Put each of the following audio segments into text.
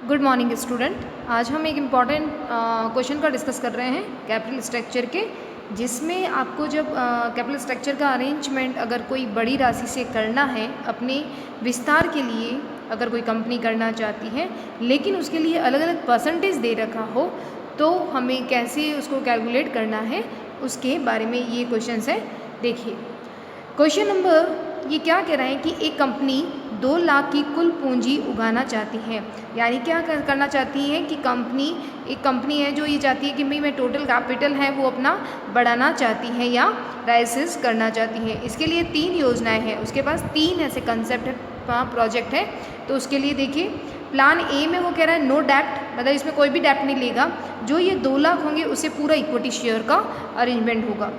Good morning student. आज हम एक इम्पॉर्टेंट क्वेश्चन का डिस्कस कर रहे हैं कैपिटल स्ट्रक्चर के, जिसमें आपको जब कैपिटल स्ट्रक्चर का अरेंजमेंट अगर कोई बड़ी राशि से करना है अपने विस्तार के लिए, अगर कोई कंपनी करना चाहती है लेकिन उसके लिए अलग अलग परसेंटेज दे रखा हो, तो हमें कैसे उसको कैलकुलेट करना है उसके बारे में ये क्वेश्चन है। देखिए क्वेश्चन नंबर ये क्या कह रहा है कि एक कंपनी 2 लाख की कुल पूंजी उगाना चाहती है। यानी क्या करना चाहती है कि एक कंपनी है जो ये चाहती है कि भाई मैं टोटल कैपिटल है वो अपना बढ़ाना चाहती है या राइसेस करना चाहती है। इसके लिए 3 योजनाएं हैं, उसके पास 3 ऐसे कंसेप्ट है, प्रोजेक्ट है। तो उसके लिए देखिए प्लान ए में वो कह रहा है नो डेप्ट, मतलब इसमें कोई भी डेप्ट नहीं लेगा। जो ये 2 लाख होंगे उससे पूरा इक्विटी शेयर का अरेंजमेंट होगा।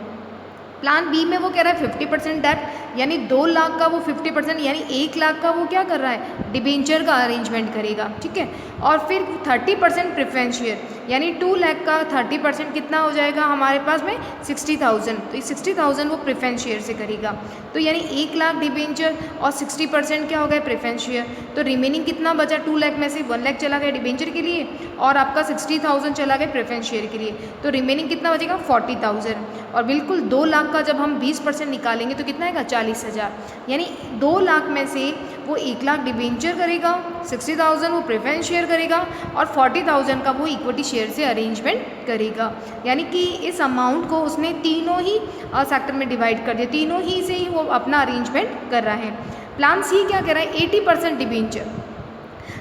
प्लान बी में वो कह रहा है 50% डेप्ट, यानी 2 लाख का वो 50% यानी 1 लाख का वो क्या कर रहा है डिबेंचर का अरेंजमेंट करेगा, ठीक है। और फिर 30% प्रेफरेंस शेयर, यानी 2 लाख का 30% कितना हो जाएगा हमारे पास में 60,000। तो इस 60,000 वो प्रेफरेंस शेयर से करेगा। तो यानी 1 लाख डिबेंचर और 60% क्या हो गया प्रेफरेंस शेयर। तो रिमेनिंग कितना बचा 2 लाख में से 1 लाख चला गया डिबेंचर के लिए और आपका 60,000 चला गया प्रेफरेंस शेयर के लिए। तो रिमेनिंग कितना बचेगा 40,000। और बिल्कुल 2 लाख का जब हम 20% निकालेंगे तो कितना आएगा 40,000। यानी 2 लाख में से वो 1 लाख डिबेंचर करेगा, 60,000 वो प्रेफरेंस शेयर करेगा और 40,000 का वो इक्विटी शेयर से अरेंजमेंट करेगा। यानी कि इस अमाउंट को उसने तीनों ही सेक्टर में डिवाइड कर दिया, तीनों ही से ही वो अपना अरेंजमेंट कर रहा है। प्लान सी क्या कह रहा है 80% डिबेंचर,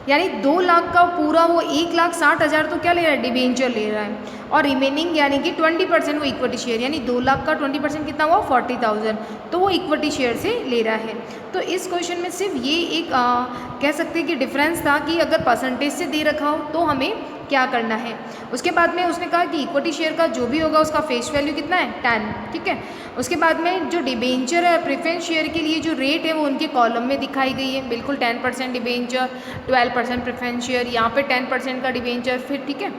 यानी 2 लाख का पूरा वो 1,60,000 तो क्या ले रहा है डिबेंचर ले रहा है और रिमेनिंग यानी कि 20% वो इक्विटी शेयर, यानी 2 लाख का 20% कितना हुआ 40,000, तो वो इक्विटी शेयर से ले रहा है। तो इस क्वेश्चन में सिर्फ ये एक कह सकते हैं कि डिफरेंस था कि अगर परसेंटेज से दे रखा हो तो हमें क्या करना है। उसके बाद में उसने कहा कि इक्विटी शेयर का जो भी होगा उसका फेस वैल्यू कितना है 10, ठीक है। उसके बाद में जो डिबेंचर है प्रेफरेंस शेयर के लिए जो रेट है वो उनके कॉलम में दिखाई गई है, बिल्कुल 10% डिबेंचर, 12% प्रेफरेंस शेयर, यहाँ पे 10% का डिबेंचर फिर, ठीक है।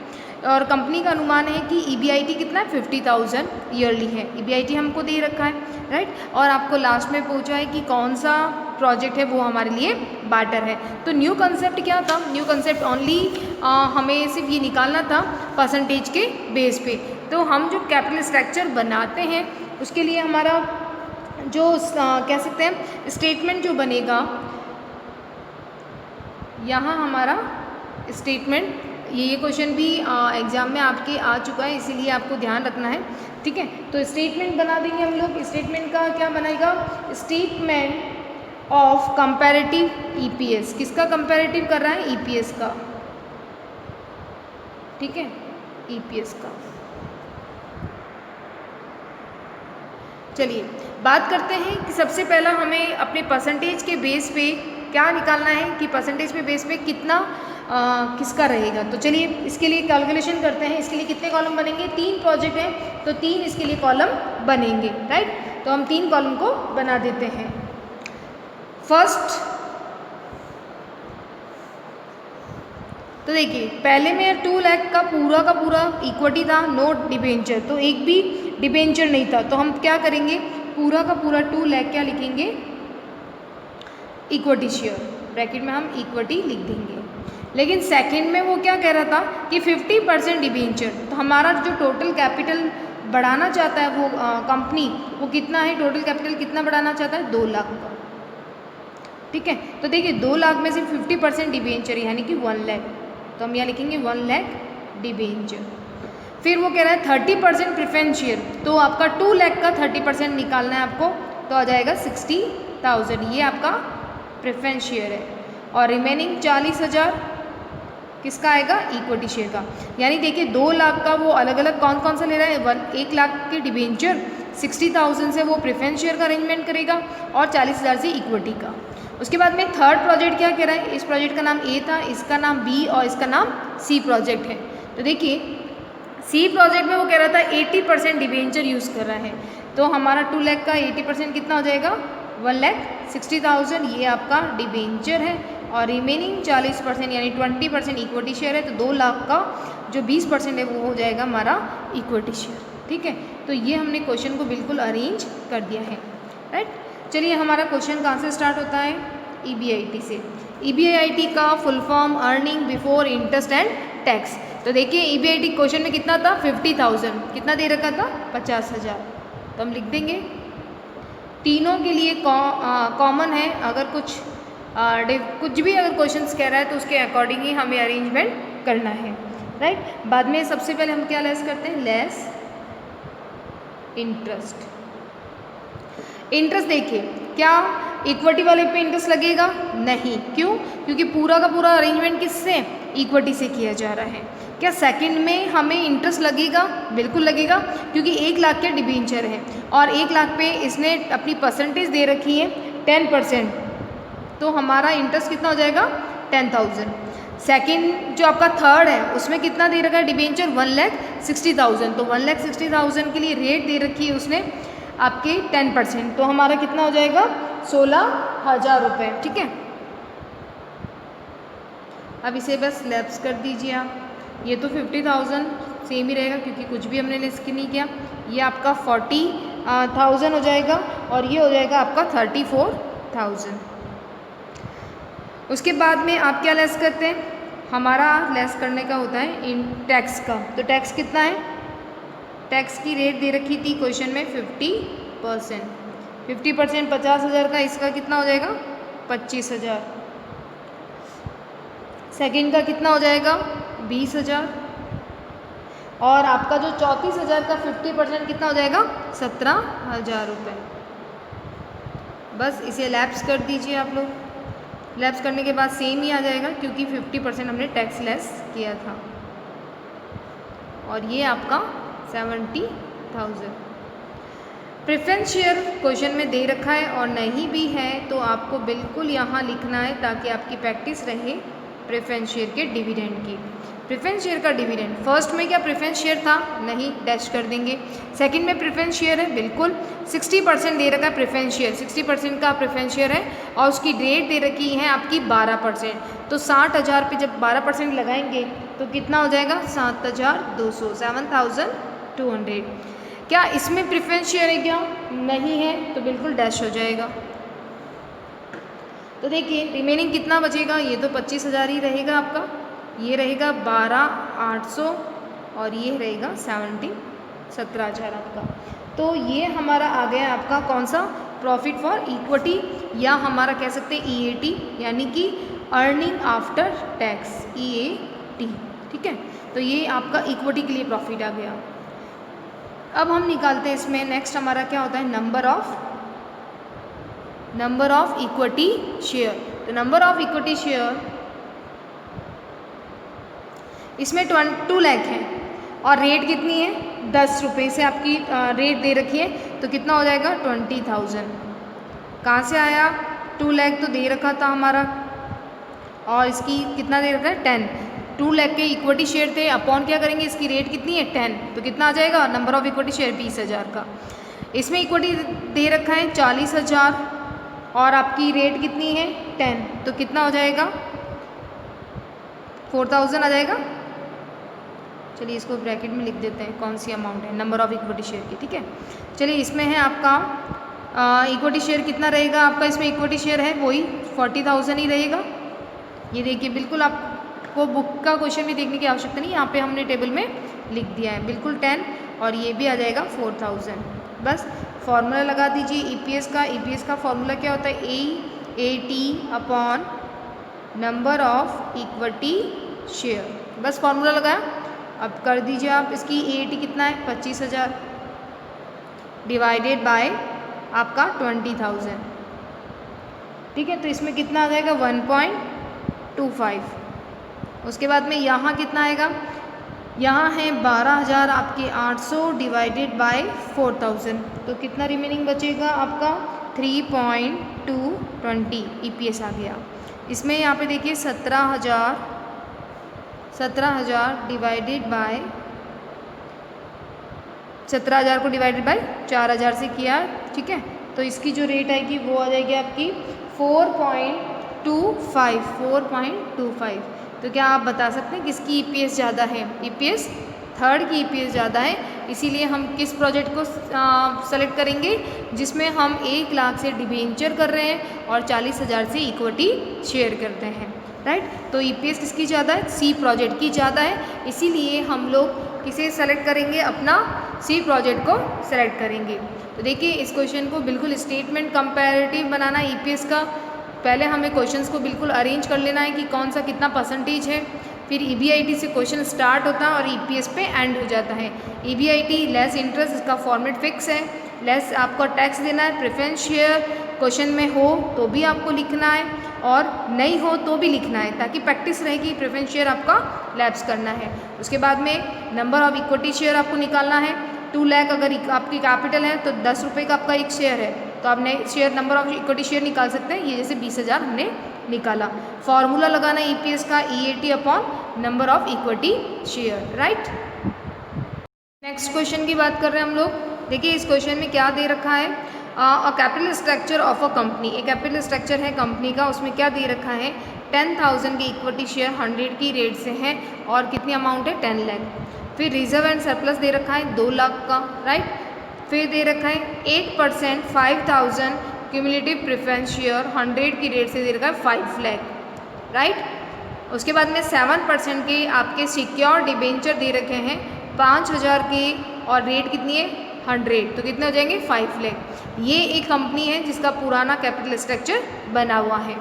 और कंपनी का अनुमान है कि EBIT कितना है 50,000 ईयरली है, EBIT हमको दे रखा है, राइट। और आपको लास्ट में पूछा है कि कौन सा प्रोजेक्ट है वो हमारे लिए बार्टर है। तो न्यू कंसेप्ट क्या था, न्यू कंसेप्ट ओनली हमें सिर्फ ये निकालना था परसेंटेज के बेस पे। तो हम जो कैपिटल स्ट्रक्चर बनाते हैं उसके लिए हमारा जो कह सकते हैं स्टेटमेंट जो बनेगा, यहाँ हमारा स्टेटमेंट, ये क्वेश्चन भी एग्ज़ाम में आपके आ चुका है इसीलिए आपको ध्यान रखना है, ठीक है। तो स्टेटमेंट बना देंगे हम लोग। स्टेटमेंट का क्या बनाएगा स्टेटमेंट ऑफ कंपैरेटिव EPS, किसका कंपैरेटिव कर रहा है EPS का, ठीक है, EPS का। चलिए बात करते हैं कि सबसे पहला हमें अपने परसेंटेज के बेस पे क्या निकालना है कि परसेंटेज पे बेस पे कितना किसका रहेगा। तो चलिए इसके लिए कैलकुलेशन करते हैं। इसके लिए कितने कॉलम बनेंगे, 3 प्रोजेक्ट हैं तो 3 इसके लिए कॉलम बनेंगे, राइट। तो हम 3 कॉलम को बना देते हैं। फर्स्ट तो देखिए पहले में 2 लाख का पूरा इक्विटी था, नो डिबेंचर, तो एक भी डिबेंचर नहीं था। तो हम क्या करेंगे पूरा का पूरा 2 लाख क्या लिखेंगे इक्विटी शेयर, ब्रैकेट में हम इक्विटी लिख देंगे। लेकिन सेकंड में वो क्या कह रहा था कि 50% डिबेंचर, तो हमारा जो टोटल कैपिटल बढ़ाना चाहता है वो कंपनी, वो कितना है टोटल कैपिटल कितना बढ़ाना चाहता है 2 लाख का, ठीक है। तो देखिए 2 लाख में से 50% डिबेंचर यानी कि 1 लाख, तो हम यहाँ लिखेंगे 1 लाख डिबेंचर। फिर वो कह रहा है 30% प्रेफरेंस शेयर, तो आपका 2 लाख का 30% निकालना है आपको, तो आ जाएगा 60,000, ये आपका प्रेफरेंस शेयर है। और रिमेनिंग 40,000 किसका आएगा इक्विटी शेयर का। यानी देखिए 2 लाख का वो अलग अलग कौन कौन सा ले रहा है 1 लाख के डिबेंचर, 60,000 से वो प्रेफरेंस शेयर का अरेंजमेंट करेगा और 40,000 से इक्विटी का। उसके बाद में थर्ड प्रोजेक्ट क्या कह रहा है, इस प्रोजेक्ट का नाम A था, इसका नाम B और इसका नाम C प्रोजेक्ट है। तो देखिए C प्रोजेक्ट में वो कह रहा था 80% डिबेंचर यूज़ कर रहा है, तो हमारा 2 लाख का 80% कितना हो जाएगा 1,60,000, ये आपका डिबेंचर है। और रिमेनिंग 40% यानी 20% इक्विटी शेयर है, तो 2 लाख का जो 20% है वो हो जाएगा हमारा इक्विटी शेयर, ठीक है। तो ये हमने क्वेश्चन को बिल्कुल अरेंज कर दिया है, राइट। चलिए हमारा क्वेश्चन कहाँ से स्टार्ट होता है, EBIT से। EBIT का full form earning before interest and tax. तो देखिए EBIT क्वेश्चन में कितना था 50,000, कितना दे रखा था 50,000। तो हम लिख देंगे तीनों के लिए कॉमन है। अगर कुछ भी अगर क्वेश्चंस कह रहा है तो उसके अकॉर्डिंग ही हमें अरेंजमेंट करना है, राइट। बाद में सबसे पहले हम क्या लेस करते हैं, लेस इंटरेस्ट। इंटरेस्ट देखिए क्या इक्विटी वाले पे इंटरेस्ट लगेगा, नहीं। क्यों? क्योंकि पूरा का पूरा अरेंजमेंट किससे, इक्विटी से किया जा रहा है। क्या सेकंड में हमें इंटरेस्ट लगेगा, बिल्कुल लगेगा, क्योंकि 1 लाख के डिबेंचर है और 1 लाख पे इसने अपनी परसेंटेज दे रखी है 10%, तो हमारा इंटरेस्ट कितना हो जाएगा 10,000। सेकंड जो आपका थर्ड है उसमें कितना दे रखा है डिबेंचर 1,60,000, तो 1,60,000 के लिए रेट दे रखी है उसने आपके 10%, तो हमारा कितना हो जाएगा 16,000 रुपये, ठीक है। अब इसे बस लैप्स कर दीजिए आप। ये तो 50,000 सेम ही रहेगा क्योंकि कुछ भी हमने लेस नहीं किया। ये आपका 40,000 हो जाएगा और ये हो जाएगा आपका 34,000। उसके बाद में आप क्या लेस करते हैं, हमारा लेस करने का होता है इन टैक्स का। तो टैक्स कितना है, टैक्स की रेट दे रखी थी क्वेश्चन में 50%। 50% 50,000 का, इसका कितना हो जाएगा 25,000। सेकंड का कितना हो जाएगा 20,000 और आपका जो 34,000 का 50% कितना हो जाएगा 17,000 रुपये। बस इसे लैप्स कर दीजिए आप लोग। लैप्स करने के बाद सेम ही आ जाएगा क्योंकि 50% हमने टैक्स लेस किया था और ये आपका 70,000। प्रेफरेंस शेयर क्वेश्चन में दे रखा है और नहीं भी है तो आपको बिल्कुल यहाँ लिखना है ताकि आपकी प्रैक्टिस रहे प्रेफरेंस शेयर के डिविडेंड की। प्रेफरेंस शेयर का डिविडेंड, फर्स्ट में क्या प्रेफरेंस शेयर था, नहीं, डैश कर देंगे। सेकंड में प्रेफरेंस शेयर है, बिल्कुल। 60% दे रखा है प्रेफरेंस शेयर, 60% का प्रेफरेंस शेयर है और उसकी रेट दे रखी है आपकी 12%। तो 60,000 पे जब 12% लगाएंगे तो कितना हो जाएगा 7,200, 7,200। क्या इसमें प्रेफरेंस शेयर है क्या, नहीं है, तो बिल्कुल डैश हो जाएगा। तो देखिए रिमेनिंग कितना बचेगा, ये तो 25,000 ही रहेगा आपका, ये रहेगा 12,800 और ये रहेगा 17,000 आपका। तो ये हमारा आ गया आपका कौन सा, प्रॉफिट फॉर इक्विटी या हमारा कह सकते हैं EAT, यानी कि अर्निंग आफ्टर टैक्स, EAT, ठीक है। तो ये आपका इक्विटी के लिए प्रॉफिट आ गया। अब हम निकालते हैं इसमें नेक्स्ट हमारा क्या होता है, नंबर ऑफ इक्विटी शेयर। तो नंबर ऑफ इक्विटी शेयर इसमें 2 लाख है और रेट कितनी है 10 रुपये से आपकी रेट दे रखी है, तो कितना हो जाएगा 20,000। कहाँ से आया, 2 लाख तो दे रखा था हमारा और इसकी कितना दे रखा है 10। 2 लाख के इक्विटी शेयर थे, अपॉन क्या करेंगे, इसकी रेट कितनी है 10, तो कितना आ जाएगा नंबर ऑफ इक्विटी शेयर 20,000 का। इसमें इक्विटी दे रखा है 40,000 और आपकी रेट कितनी है 10, तो कितना हो जाएगा 4,000 आ जाएगा। चलिए इसको ब्रैकेट में लिख देते हैं कौन सी अमाउंट है नंबर ऑफ इक्विटी शेयर की, ठीक है। चलिए इसमें है आपका इक्विटी शेयर कितना रहेगा आपका, इसमें इक्विटी शेयर है वही 40,000 ही रहेगा। ये देखिए बिल्कुल आपको बुक का क्वेश्चन भी देखने की आवश्यकता नहीं, यहाँ पे हमने टेबल में लिख दिया है बिल्कुल 10 और ये भी आ जाएगा 4,000। बस फॉर्मूला लगा दीजिए EPS का। EPS का फॉर्मूला क्या होता है, EAT upon number of equity share. बस फॉर्मूला लगाया, अब कर दीजिए आप। इसकी EAT कितना है 25,000 डिवाइडेड बाय आपका 20,000, ठीक है। तो इसमें कितना आ जाएगा 1.25। उसके बाद में यहाँ कितना आएगा, यहाँ है 12,000 आपके 800 डिवाइडेड बाय 4,000, तो कितना रिमेनिंग बचेगा आपका 3.220 EPS आ गया। इसमें यहाँ पे देखिए 17,000 डिवाइडेड बाय 17,000 को डिवाइडेड बाय 4,000 से किया, ठीक है। तो इसकी जो रेट आएगी वो आ जाएगी आपकी 4.25। तो क्या आप बता सकते हैं किसकी EPS ज़्यादा है, EPS थर्ड की EPS ज़्यादा है इसीलिए हम किस प्रोजेक्ट को सेलेक्ट करेंगे जिसमें हम 1 लाख से डिबेंचर कर रहे हैं और 40,000 से इक्विटी शेयर करते हैं, राइट। तो ईपीएस किसकी ज़्यादा है, सी प्रोजेक्ट की ज़्यादा है, इसीलिए हम लोग किसे सेलेक्ट करेंगे, अपना सी प्रोजेक्ट को सेलेक्ट करेंगे। तो देखिए इस क्वेश्चन को बिल्कुल स्टेटमेंट कंपैरेटिव बनाना है ईपीएस का। पहले हमें क्वेश्चंस को बिल्कुल अरेंज कर लेना है कि कौन सा कितना परसेंटेज है, फिर ईबीआईटी से क्वेश्चन स्टार्ट होता है और ईपीएस पे एंड हो जाता है। ईबीआईटी लेस इंटरेस्ट, इसका फॉर्मेट फिक्स है, लेस आपको टैक्स देना है, प्रेफरेंस शेयर क्वेश्चन में हो तो भी आपको लिखना है और नहीं हो तो भी लिखना है, ताकि प्रैक्टिस रहेगी प्रेफरेंस शेयर आपका लैप्स करना है। उसके बाद में नंबर ऑफ इक्विटी शेयर आपको निकालना है। 2 लाख अगर आपकी कैपिटल है तो 10 रुपये का आपका एक शेयर है, तो आप नए share number of equity share निकाल सकते हैं। ये जैसे 20,000 हमने निकाला। फॉर्मूला लगाना है ईपीएस का EAT upon number of equity share, right. Next question की बात कर रहे हैं हम लोग। देखिए इस क्वेश्चन में क्या दे रखा है, a capital structure of a company, एक कैपिटल स्ट्रक्चर है कंपनी का, उसमें क्या दे रखा है 10,000 की इक्विटी शेयर 100 की रेट से है और कितनी अमाउंट है 10 लाख। फिर रिजर्व एंड सरप्लस दे रखा है 2 लाख का, राइट। फिर दे रखा है 8% 5,000 क्यूमुलेटिव प्रेफरेंस शेयर 100 की रेट से दे रखा है 5 लाख, राइट। उसके बाद में 7% के आपके सिक्योर डिबेंचर दे रखे हैं 5,000 के और रेट कितनी है 100, तो कितने हो जाएंगे 5 लाख। ये एक कंपनी है जिसका पुराना कैपिटल स्ट्रक्चर बना हुआ है।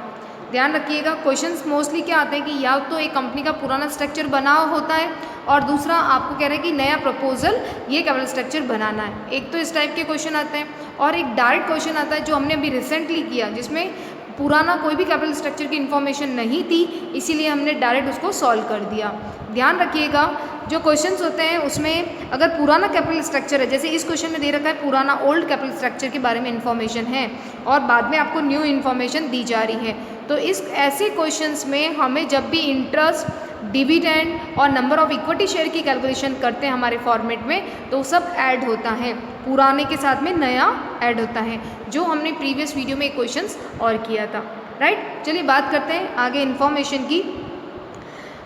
ध्यान रखिएगा क्वेश्चंस मोस्टली क्या आते हैं कि या तो एक कंपनी का पुराना स्ट्रक्चर बना होता है और दूसरा आपको कह रहे हैं कि नया प्रपोजल ये कैपिटल स्ट्रक्चर बनाना है। एक तो इस टाइप के क्वेश्चन आते हैं और एक डायरेक्ट क्वेश्चन आता है जो हमने अभी रिसेंटली किया, जिसमें पुराना कोई भी कैपिटल स्ट्रक्चर की इन्फॉर्मेशन नहीं थी, इसीलिए हमने डायरेक्ट उसको सॉल्व कर दिया। ध्यान रखिएगा जो क्वेश्चंस होते हैं उसमें अगर पुराना कैपिटल स्ट्रक्चर है, जैसे इस क्वेश्चन में दे रखा है पुराना ओल्ड कैपिटल स्ट्रक्चर के बारे में इन्फॉर्मेशन है और बाद में आपको न्यू इन्फॉर्मेशन दी जा रही है, तो इस ऐसे क्वेश्चंस में हमें जब भी इंटरेस्ट, डिविडेंड और नंबर ऑफ इक्विटी शेयर की कैलकुलेशन करते हैं हमारे फॉर्मेट में, तो सब ऐड होता है, पुराने के साथ में नया ऐड होता है, जो हमने प्रीवियस वीडियो में एक क्वेश्चंस और किया था, राइट। चलिए बात करते हैं आगे इन्फॉर्मेशन की।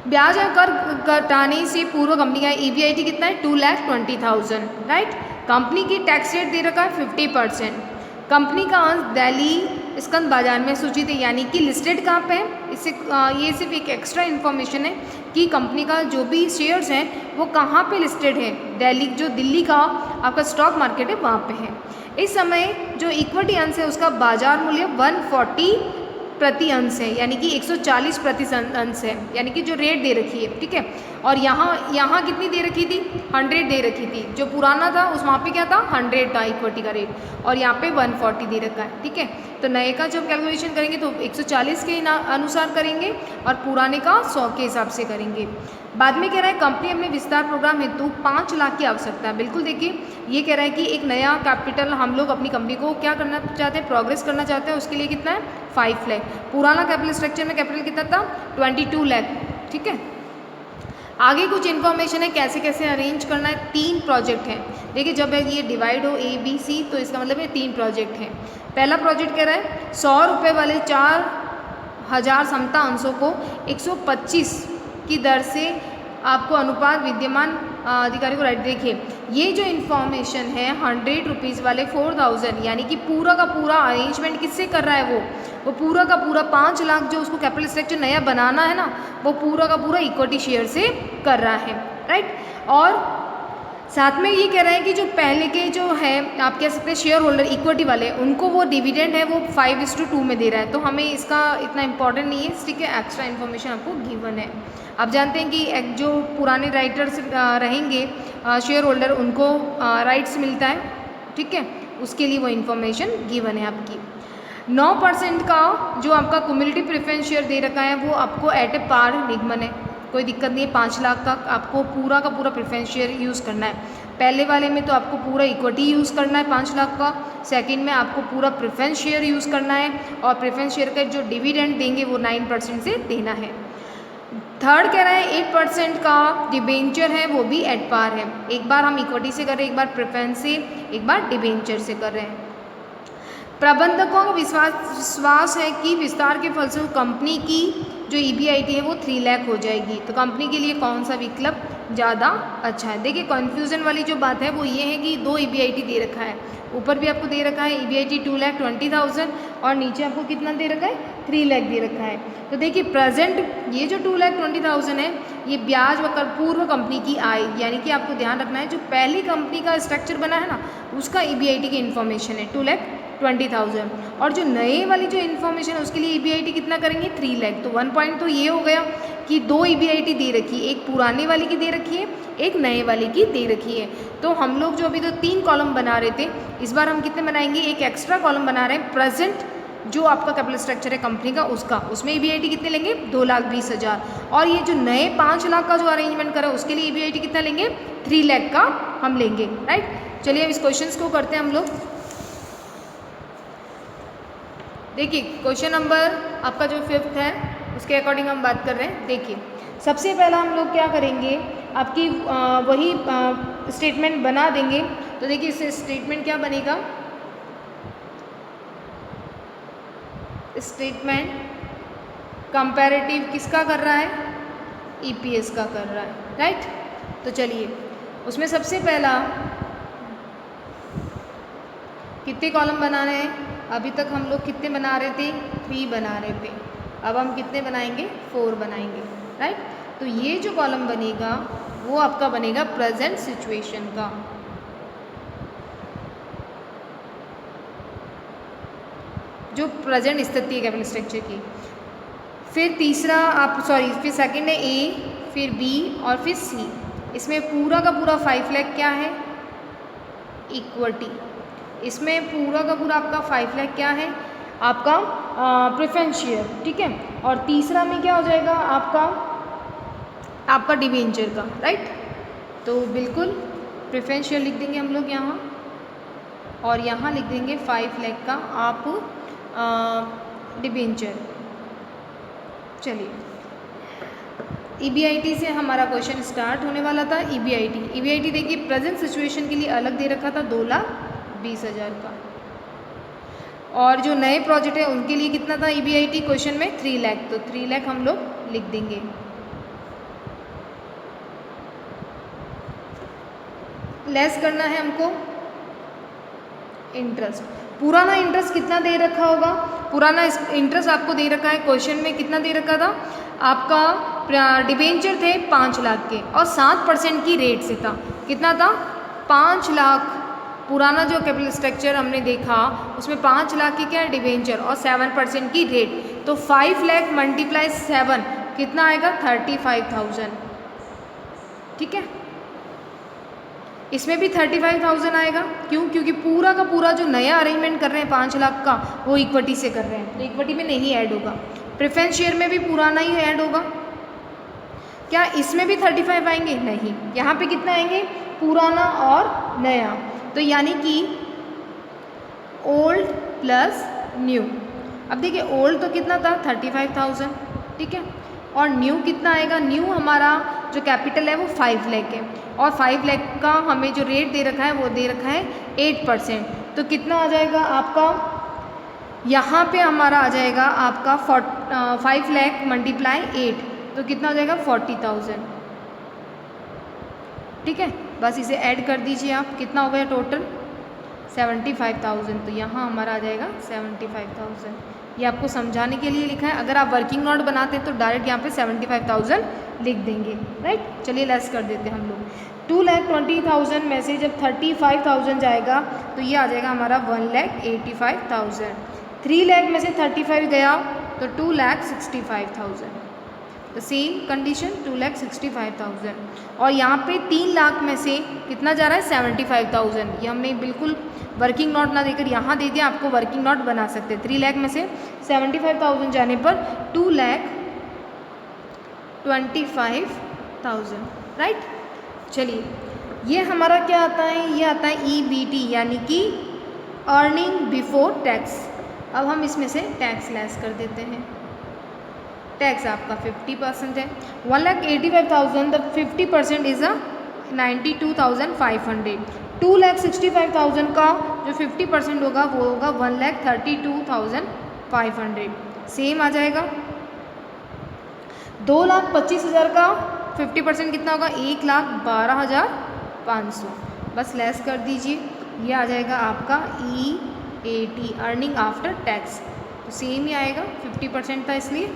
ब्याज और कर घटाने से पूर्व कंपनी का EBIT कितना है 2,20,000, राइट। कंपनी की टैक्स रेट दे रखा है 50%। कंपनी का अंश दिल्ली स्कंद बाजार में सूचित है, यानी कि लिस्टेड कहाँ पे है। इससे ये सिर्फ एक एक्स्ट्रा इन्फॉर्मेशन है कि कंपनी का जो भी शेयर्स हैं वो कहाँ पे लिस्टेड है, दिल्ली, जो दिल्ली का आपका स्टॉक मार्केट है वहाँ पे है। इस समय जो इक्विटी अंश है उसका बाजार मूल्य 140 प्रति अंश है, यानी कि 140 प्रति अंश है, यानी कि जो रेट दे रखी है, ठीक है। और यहाँ कितनी दे रखी थी 100 दे रखी थी, जो पुराना था उस वहाँ पे क्या था 100 था इक्विटी का रेट, और यहाँ पे 140 दे रखा है, ठीक है। तो नए का जब कैलकुलेशन करेंगे तो 140 के अनुसार करेंगे और पुराने का 100 के हिसाब से करेंगे। बाद में कह रहा है कंपनी अपने विस्तार प्रोग्राम हेतु 5 लाख की आवश्यकता है। बिल्कुल देखिए ये कह रहा है कि एक नया कैपिटल हम लोग अपनी कंपनी को क्या करना चाहते हैं, प्रोग्रेस करना चाहते हैं, उसके लिए कितना है 5 लाख। पुराना कैपिटल स्ट्रक्चर में कैपिटल कितना था 22 लाख, ठीक है। आगे कुछ इन्फॉर्मेशन है कैसे कैसे अरेंज करना है। 3 प्रोजेक्ट हैं, देखिए जब ये डिवाइड हो ABC तो इसका मतलब है 3 प्रोजेक्ट हैं। पहला प्रोजेक्ट कह रहा है 100 रुपये वाले 4,000 समता अंशों को 125 की दर से आपको अनुपात विद्यमान अधिकारी को राइट। देखिए ये जो इन्फॉर्मेशन है 100 रुपीज़ वाले 4,000, यानी कि पूरा का पूरा अरेंजमेंट किससे कर रहा है, वो पूरा का पूरा 5 लाख जो उसको कैपिटल स्ट्रक्चर नया बनाना है ना, वो पूरा का पूरा इक्विटी शेयर से कर रहा है, राइट। और साथ में ये कह रहा है कि जो पहले के जो है आप कह सकते हैं शेयर होल्डर इक्विटी वाले, उनको वो डिविडेंड है वो 5:2 में दे रहा है, तो हमें इसका इतना इंपॉर्टेंट नहीं है, ठीक है। एक्स्ट्रा इन्फॉर्मेशन आपको गिवन है। आप जानते हैं कि जो पुराने राइटर्स रहेंगे शेयर होल्डर, उनको राइट्स मिलता है, ठीक है, उसके लिए वो इन्फॉर्मेशन गिवन है आपकी। 9% का जो आपका क्यूमुलेटिव प्रेफरेंस शेयर दे रखा है वो आपको एट ए पार निगमन है, कोई दिक्कत नहीं है। 5 लाख का आपको पूरा का पूरा प्रेफरेंस शेयर यूज़ करना है। पहले वाले में तो आपको पूरा इक्विटी यूज़ करना है 5 लाख का, सेकंड में आपको पूरा प्रेफरेंस शेयर यूज़ करना है, और प्रेफरेंस शेयर का जो डिविडेंड देंगे वो 9% से देना है। थर्ड कह रहा है 8% का डिबेंचर है वो भी एट पार है, एक बार हम इक्विटी से कर रहे हैं, एक बार प्रेफरेंस से, एक बार डिबेंचर से कर रहे हैं। प्रबंधकों का विश्वास है कि विस्तार के फलस्वरूप कंपनी की जो EBIT है वो 3 लाख हो जाएगी, तो कंपनी के लिए कौन सा विकल्प ज़्यादा अच्छा है। देखिए कन्फ्यूज़न वाली जो बात है वो ये है कि 2 EBIT दे रखा है, ऊपर भी आपको दे रखा है EBIT 2,20,000 और नीचे आपको कितना दे रखा है 3 लाख दे रखा है। तो देखिए प्रेजेंट ये जो 2,20,000 है ये ब्याज व पूर्व कंपनी की आय, यानी कि आपको ध्यान रखना है जो पहली कंपनी का स्ट्रक्चर बना है ना उसका EBIT की इन्फॉर्मेशन है 2,20,000 और जो नए वाली जो इन्फॉर्मेशन है उसके लिए EBIT कितना करेंगे 3 लाख। तो 1 पॉइंट तो ये हो गया कि 2 EBIT दे रखी है, एक पुराने वाली की दे रखी है, एक नए वाले की दे रखी है। तो हम लोग जो अभी तो 3 कॉलम बना रहे थे, इस बार हम कितने बनाएंगे, एक एक्स्ट्रा कॉलम बना रहे हैं प्रेजेंट जो आपका कैपिटल स्ट्रक्चर है कंपनी का उसका, उसमें EBIT कितने लेंगे 2,20,000 और ये जो नए 5 लाख का जो अरेंजमेंट करा उसके लिए EBIT कितना लेंगे 3 लाख का हम लेंगे, राइट। चलिए अब इस क्वेश्चन को करते हैं हम लोग। देखिए क्वेश्चन नंबर आपका जो 5th है उसके अकॉर्डिंग हम बात कर रहे हैं। देखिए सबसे पहला हम लोग क्या करेंगे, आपकी वही स्टेटमेंट बना देंगे। तो देखिए इससे स्टेटमेंट क्या बनेगा, स्टेटमेंट कंपैरेटिव किसका कर रहा है, EPS का कर रहा है, राइट। तो चलिए उसमें सबसे पहला कितने कॉलम बनाने हैं, अभी तक हम लोग कितने बना रहे थे 3 बना रहे थे, अब हम कितने बनाएंगे 4 बनाएंगे, राइट। तो ये जो कॉलम बनेगा वो आपका बनेगा प्रेजेंट सिचुएशन का, जो प्रेजेंट स्थिति है कैपिटल स्ट्रक्चर की। फिर तीसरा आप फिर सेकंड है A, फिर B और फिर C। इसमें पूरा का पूरा 5 लाख क्या है, इक्विटी। इसमें पूरा का पूरा आपका 5 लाख क्या है, आपका प्रेफरेंस शेयर, ठीक है। और तीसरा में क्या हो जाएगा आपका डिबेंचर का, राइट। तो बिल्कुल प्रेफरेंस शेयर लिख देंगे हम लोग यहाँ और यहाँ लिख देंगे 5 लाख का आप डिबेंचर। चलिए EBIT से हमारा क्वेश्चन स्टार्ट होने वाला था। EBIT देखिए प्रेजेंट सिचुएशन के लिए अलग दे रखा था 2,20,000 का, और जो नए प्रोजेक्ट है उनके लिए कितना था EBIT क्वेश्चन में 3 लाख। तो 3 लाख हम लोग लिख देंगे। लेस करना है हमको इंटरेस्ट। पुराना इंटरेस्ट कितना दे रखा होगा, पुराना इंटरेस्ट आपको दे रखा है क्वेश्चन में, कितना दे रखा था आपका डिबेंचर थे 5 लाख के और 7% की रेट से था। कितना था 5 लाख। पुराना जो कैपिटल स्ट्रक्चर हमने देखा उसमें 5 लाख की क्या है डिबेंचर और 7% की रेट। तो 5 लाख मल्टीप्लाई 7 कितना आएगा 35,000, ठीक है। इसमें भी 35,000 आएगा, क्यों, क्योंकि पूरा का पूरा जो नया अरेंजमेंट कर रहे हैं 5 लाख का वो इक्विटी से कर रहे हैं, तो इक्विटी में नहीं ऐड होगा। प्रेफरेंस शेयर में भी पुराना ही ऐड होगा। क्या इसमें भी 35 आएंगे, नहीं, यहाँ पे कितना आएंगे पुराना और नया। तो यानी कि ओल्ड प्लस न्यू। अब देखिए ओल्ड तो कितना था 35,000, ठीक है, और न्यू कितना आएगा, न्यू हमारा जो कैपिटल है वो 5 लाख है और 5 लाख का हमें जो रेट दे रखा है वो दे रखा है 8%। तो कितना आ जाएगा आपका, यहाँ पे हमारा आ जाएगा आपका 5 लाख मल्टीप्लाई 8, तो कितना हो जाएगा 40,000, ठीक है। बस इसे ऐड कर दीजिए आप, कितना हो गया टोटल 75,000। तो यहाँ हमारा आ जाएगा 75,000। ये आपको समझाने के लिए लिखा है, अगर आप वर्किंग नोट बनाते हैं तो डायरेक्ट यहाँ पे 75,000 लिख देंगे, राइट। चलिए लेस कर देते हैं हम लोग। 2,20,000 में से जब 35,000 जाएगा तो ये आ जाएगा हमारा 1,85,000। 3 लाख में से 35 गया तो 2,65,000। तो सेम कंडीशन 2,65,000। और यहाँ पे 3 लाख में से कितना जा रहा है 75,000। ये हमने बिल्कुल वर्किंग नोट ना देकर यहाँ दे दिया, आपको वर्किंग नोट बना सकते हैं। 3 लाख में से 75,000 जाने पर 2,25,000, राइट। चलिए ये हमारा क्या आता है, ये आता है EBT यानी कि अर्निंग बिफोर टैक्स। अब हम इसमें से टैक्स लेस कर देते हैं। टैक्स आपका 50% है। 1,85,000 द 50% इज़ 92,500। 2,65,000 का जो 50% होगा वो होगा 1,32,500, सेम आ जाएगा। 2,25,000 का 50% कितना होगा 1,12,500, बस लेस कर दीजिए, ये आ जाएगा आपका EAT अर्निंग आफ्टर टैक्स, तो सेम ही आएगा, 50% था इसलिए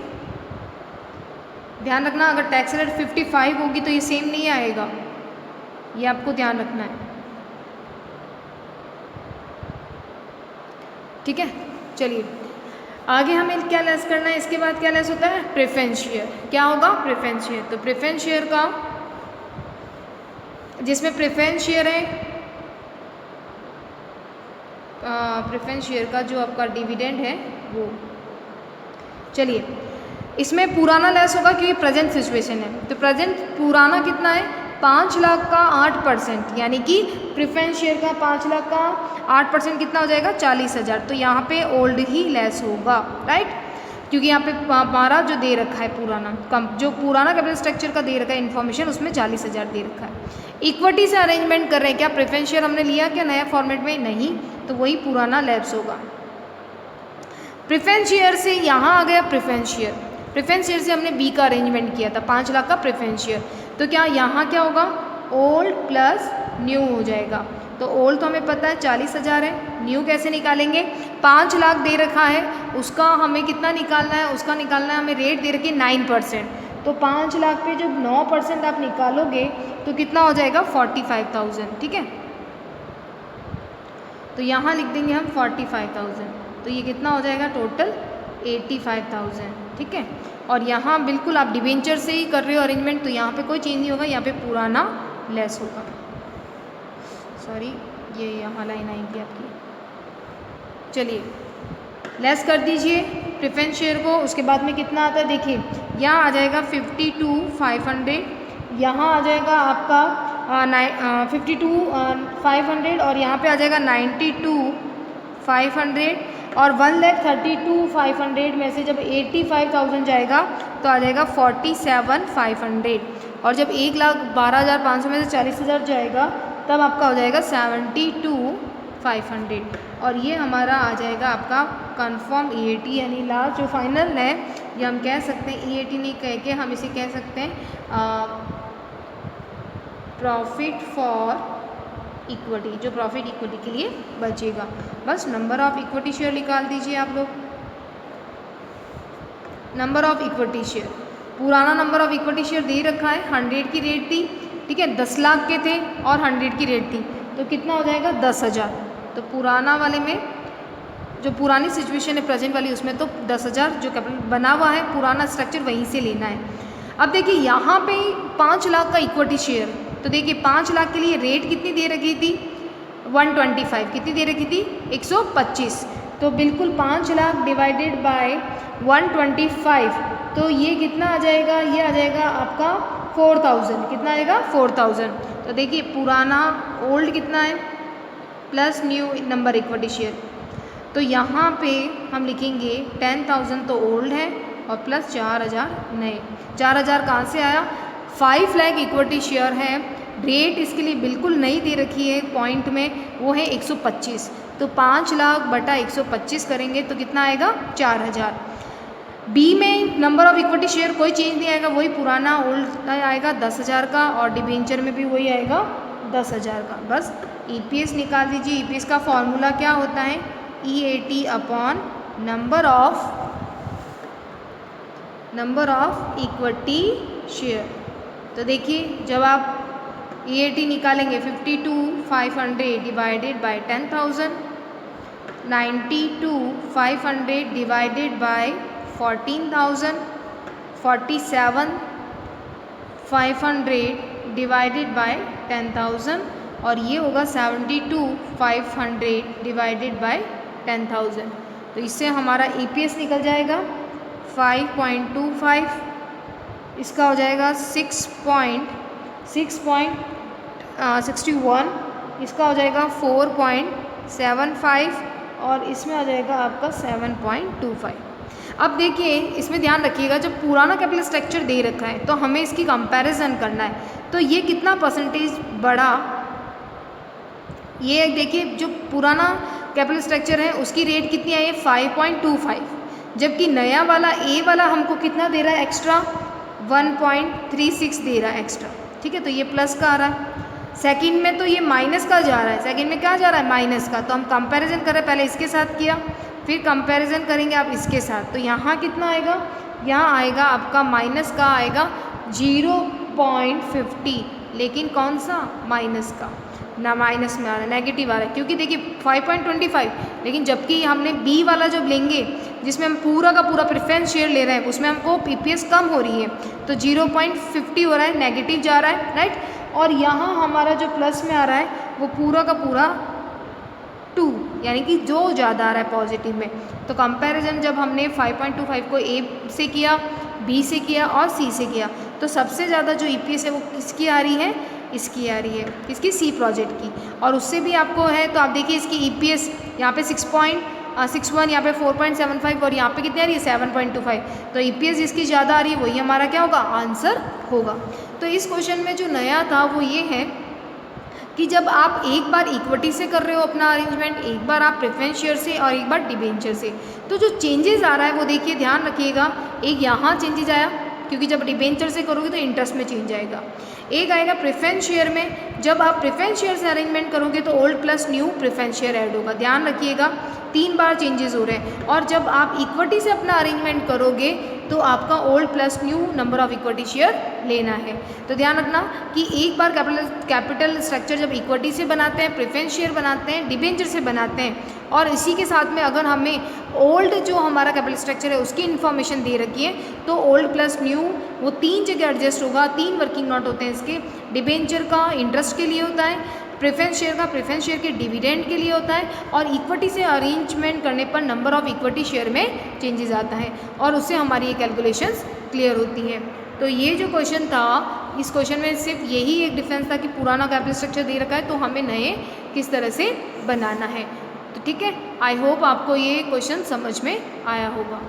ध्यान रखना। अगर टैक्स रेट 55 होगी तो ये सेम नहीं आएगा, ये आपको ध्यान रखना है, ठीक है। चलिए आगे हमें क्या लेस करना है, इसके बाद क्या लेस होता है प्रेफरेंस शेयर। क्या होगा प्रेफरेंस शेयर, तो प्रेफरेंस शेयर का जिसमें प्रेफरेंस शेयर है, प्रेफरेंस शेयर का जो आपका डिविडेंड है वो, चलिए इसमें पुराना लेस होगा क्योंकि प्रेजेंट सिचुएशन है, तो प्रेजेंट पुराना कितना है 5 लाख का 8%, यानी कि प्रेफरेंस शेयर का 5 लाख का 8% कितना हो जाएगा 40,000, तो यहाँ पे ओल्ड ही लेस होगा, राइट, क्योंकि यहाँ पे हमारा जो दे रखा है पुराना जो पुराना कैपिटल स्ट्रक्चर का दे रखा है इन्फॉर्मेशन, उसमें 40,000 दे रखा है। इक्विटी से अरेंजमेंट कर रहे हैं, क्या प्रेफरेंस शेयर हमने लिया क्या नया फॉर्मेट में, नहीं, तो वही पुराना लैप्स होगा। प्रेफरेंस शेयर से यहाँ आ गया प्रेफरेंस शेयर, प्रेफरेंस शेयर से हमने बी का अरेंजमेंट किया था 5 लाख का प्रेफरेंस शेयर, तो क्या यहाँ क्या होगा ओल्ड प्लस न्यू हो जाएगा, तो ओल्ड तो हमें पता है 40,000 है, न्यू कैसे निकालेंगे 5 लाख दे रखा है, उसका हमें कितना निकालना है, उसका निकालना है हमें रेट दे रखी 9%, तो 5 लाख पे जब 9% आप निकालोगे तो कितना हो जाएगा 45,000, ठीक है, तो यहाँ लिख देंगे हम 45,000, तो ये कितना हो जाएगा टोटल 85,000, ठीक है। और यहाँ बिल्कुल आप डिबेंचर से ही कर रहे हो अरेंजमेंट, तो यहाँ पे कोई चेंज नहीं होगा, यहाँ पे पुराना लेस होगा, सॉरी ये यहाँ लाइन आएगी आपकी, चलिए लेस कर दीजिए प्रेफरेंस शेयर को, उसके बाद में कितना आता है देखिए, यहाँ आ जाएगा 52,500, यहाँ आ जाएगा आपका 52,500 और यहाँ पे आ जाएगा 92,500 और 1,32,500 में से जब 85,000 जाएगा तो आ जाएगा 47,500 और जब 1,12,500 में से 40,000 जाएगा तब आपका हो जाएगा 72,500 और ये हमारा आ जाएगा आपका कंफर्म EAT, यानी लास्ट जो फाइनल है ये हम कह सकते हैं EAT नहीं कह के हम इसे कह सकते हैं प्रॉफिट फॉर इक्विटी, जो प्रॉफिट इक्विटी के लिए बचेगा। बस नंबर ऑफ इक्विटी शेयर निकाल दीजिए आप लोग, नंबर ऑफ इक्विटी शेयर, पुराना नंबर ऑफ इक्विटी शेयर दे रखा है 100 की रेट थी, ठीक है 10 लाख के थे और 100 की रेट थी, तो कितना हो जाएगा 10,000, तो पुराना वाले में जो पुरानी सिचुएशन है प्रेजेंट वाली उसमें तो 10,000 जो कैपिटल बना हुआ है पुराना स्ट्रक्चर वहीं से लेना है। अब देखिए यहाँ पे 5 लाख का इक्विटी शेयर, तो देखिए 5 लाख के लिए रेट कितनी दे रखी थी 125, कितनी दे रखी थी 125, तो बिल्कुल 5 लाख डिवाइडेड बाय 125, तो ये कितना आ जाएगा, ये आ जाएगा आपका 4,000, कितना आएगा 4,000, तो देखिए पुराना ओल्ड कितना है plus new number equity share, तो यहाँ पे हम लिखेंगे 10,000 तो ओल्ड है और प्लस 4,000 नए, 4,000 कहाँ से आया 5 लाख इक्विटी शेयर है, रेट इसके लिए बिल्कुल नहीं दे रखी है पॉइंट में, वो है 125, तो 5 लाख बटा 125 करेंगे तो कितना आएगा 4,000। बी में नंबर ऑफ इक्विटी शेयर कोई चेंज नहीं आएगा, वही पुराना ओल्ड आएगा 10,000 का और डिबेंचर में भी वही आएगा 10,000 का। बस EPS निकाल दीजिए, EPS का फॉर्मूला क्या होता है EAT upon number of equity share, तो देखिए जब आप EAT निकालेंगे 52,500 divided by 10,000, 92,500 divided by 14,000, 47,500 divided by 10,000 और ये होगा 72,500 डिवाइडेड बाय 10,000, तो इससे हमारा EPS निकल जाएगा 5.25, इसका हो जाएगा 6.61, इसका हो जाएगा 4.75 और इसमें आ जाएगा आपका 7.25। अब देखिए इसमें ध्यान रखिएगा जब पुराना कैपिटल स्ट्रक्चर दे रखा है तो हमें इसकी कंपैरिजन करना है, तो ये कितना परसेंटेज बढ़ा, ये देखिए जो पुराना कैपिटल स्ट्रक्चर है उसकी रेट कितनी आई है 5.25, जबकि नया वाला ए वाला हमको कितना दे रहा है एक्स्ट्रा 1.36 दे रहा है एक्स्ट्रा, ठीक है, तो ये प्लस का आ रहा है। सेकंड में तो ये माइनस का जा रहा है, सेकंड में क्या जा रहा है, माइनस का। तो हम कंपैरिजन कर रहे हैं, पहले इसके साथ किया, फिर कंपैरिजन करेंगे आप इसके साथ, तो यहाँ कितना आएगा, यहाँ आएगा आपका माइनस का आएगा 0.50, लेकिन कौन सा, माइनस का, ना माइनस में आ रहा है, नेगेटिव आ रहा है, क्योंकि देखिए 5.25, लेकिन जबकि हमने बी वाला जब लेंगे जिसमें हम पूरा का पूरा प्रेफरेंस शेयर ले रहे हैं, उसमें हमको पीपीएस कम हो रही है, तो 0.50 हो रहा है, नेगेटिव जा रहा है, राइट। और यहाँ हमारा जो प्लस में आ रहा है वो पूरा का पूरा 2, यानी कि जो ज़्यादा आ रहा है पॉजिटिव में। तो कंपैरिजन जब हमने 5.25 को ए से किया, बी से किया और सी से किया, तो सबसे ज़्यादा जो ईपीएस है वो किसकी आ रही है, इसकी आ रही है, किसकी, सी प्रोजेक्ट की। और उससे भी आपको है, तो आप देखिए इसकी ईपीएस यहाँ पे 6.61, यहाँ पे 4.75 और यहाँ पे कितनी आ रही है, 7.25। तो ईपीएस जिसकी ज़्यादा आ रही है वही हमारा क्या होगा, आंसर होगा। तो इस क्वेश्चन में जो नया था वो ये है कि जब आप एक बार इक्विटी से कर रहे हो अपना अरेंजमेंट, एक बार आप प्रेफरेंस शेयर से और एक बार डिबेंचर से, तो जो चेंजेस आ रहा है वो देखिए, ध्यान रखिएगा। एक यहाँ चेंजेस आया, क्योंकि जब डिबेंचर से करोगे तो इंटरेस्ट में चेंज आएगा। एक आएगा प्रेफरेंस शेयर में, जब आप प्रेफरेंस शेयर से अरेंजमेंट करोगे तो old plus new preference share add होगा, ध्यान रखिएगा, 3 बार चेंजेस हो रहे हैं। और जब आप इक्विटी से अपना अरेंजमेंट करोगे तो आपका old plus new number of equity share लेना है। तो ध्यान रखना कि एक बार कैपिटल स्ट्रक्चर जब इक्विटी से बनाते हैं, प्रेफरेंस शेयर बनाते हैं, डिबेंचर से बनाते हैं, और इसी के साथ में अगर हमें ओल्ड जो हमारा कैपिटल स्ट्रक्चर है उसकी इन्फॉर्मेशन दे रखी है, तो ओल्ड प्लस न्यू वो 3 जगह एडजस्ट होगा, 3 वर्किंग नोट होते हैं इसके। डिबेंचर का इंटरेस्ट के लिए होता है, प्रेफरेंस शेयर का प्रेफरेंस शेयर के डिविडेंड के लिए होता है, और इक्विटी से अरेंजमेंट करने पर नंबर ऑफ इक्विटी शेयर में चेंजेस आता है, और उससे हमारी ये कैलकुलेशंस क्लियर होती है। तो ये जो क्वेश्चन था, इस क्वेश्चन में सिर्फ यही एक डिफरेंस था कि पुराना कैपिटल स्ट्रक्चर दे रखा है तो हमें नए किस तरह से बनाना है। तो ठीक है, आई होप आपको ये क्वेश्चन समझ में आया होगा।